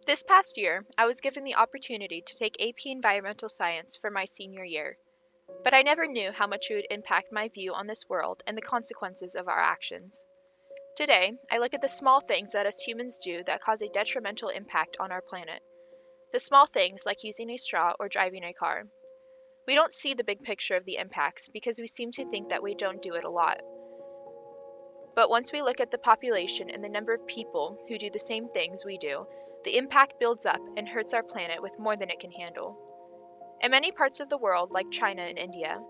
This past year, I was given the opportunity to take AP Environmental Science for my senior year, but I never knew how much it would impact my view on this world and the consequences of our actions. Today, I look at the small things that us humans do that cause a detrimental impact on our planet. The small things like using a straw or driving a car. We don't see the big picture of the impacts because we seem to think that we don't do it a lot. But once we look at the population and the number of people who do the same things we do, the impact builds up and hurts our planet with more than it can handle. In many parts of the world, like China and India,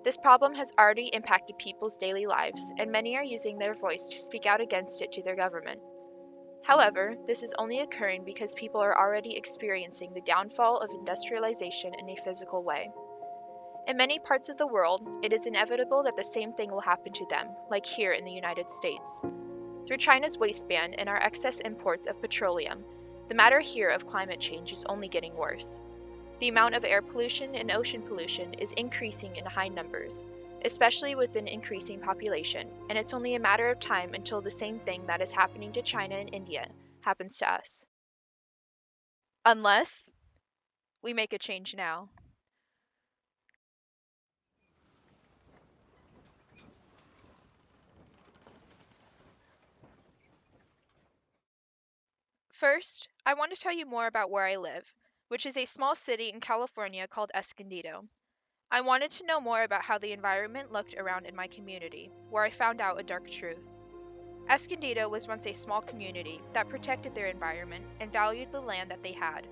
this problem has already impacted people's daily lives, and many are using their voice to speak out against it to their government. However, this is only occurring because people are already experiencing the downfall of industrialization in a physical way. In many parts of the world, it is inevitable that the same thing will happen to them, like here in the United States. Through China's waste ban and our excess imports of petroleum, the matter here of climate change is only getting worse. The amount of air pollution and ocean pollution is increasing in high numbers, especially with an increasing population, and it's only a matter of time until the same thing that is happening to China and India happens to us. Unless we make a change now. First, I want to tell you more about where I live, which is a small city in California called Escondido. I wanted to know more about how the environment looked around in my community, where I found out a dark truth. Escondido was once a small community that protected their environment and valued the land that they had.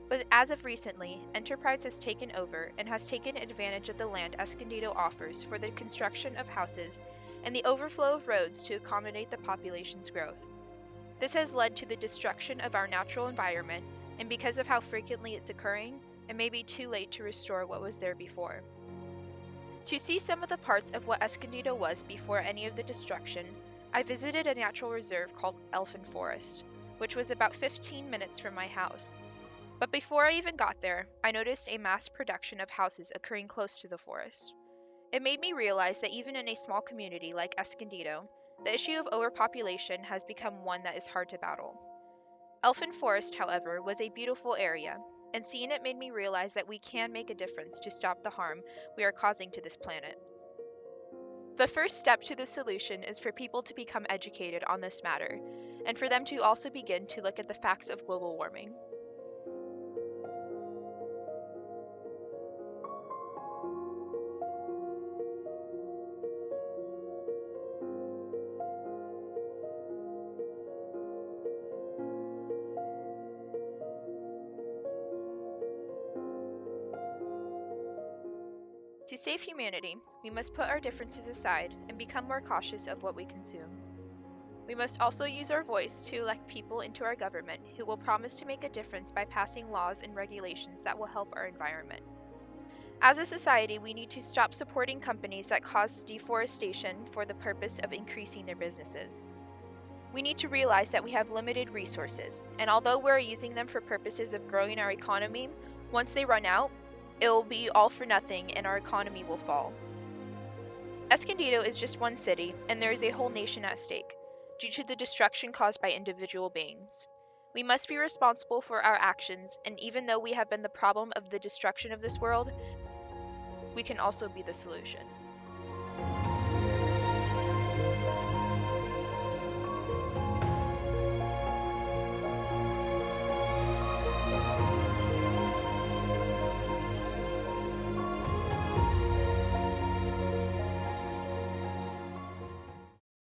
But as of recently, enterprise has taken over and has taken advantage of the land Escondido offers for the construction of houses and the overflow of roads to accommodate the population's growth. This has led to the destruction of our natural environment, and because of how frequently it's occurring, it may be too late to restore what was there before. To see some of the parts of what Escondido was before any of the destruction, I visited a natural reserve called Elfin Forest, which was about 15 minutes from my house. But before I even got there, I noticed a mass production of houses occurring close to the forest. It made me realize that even in a small community like Escondido, the issue of overpopulation has become one that is hard to battle. Elfin Forest, however, was a beautiful area, and seeing it made me realize that we can make a difference to stop the harm we are causing to this planet. The first step to the solution is for people to become educated on this matter, and for them to also begin to look at the facts of global warming. To save humanity, we must put our differences aside and become more cautious of what we consume. We must also use our voice to elect people into our government who will promise to make a difference by passing laws and regulations that will help our environment. As a society, we need to stop supporting companies that cause deforestation for the purpose of increasing their businesses. We need to realize that we have limited resources, and although we're using them for purposes of growing our economy, once they run out, it will be all for nothing and our economy will fall. Escondido is just one city, and there is a whole nation at stake, due to the destruction caused by individual beings. We must be responsible for our actions, and even though we have been the problem of the destruction of this world, we can also be the solution.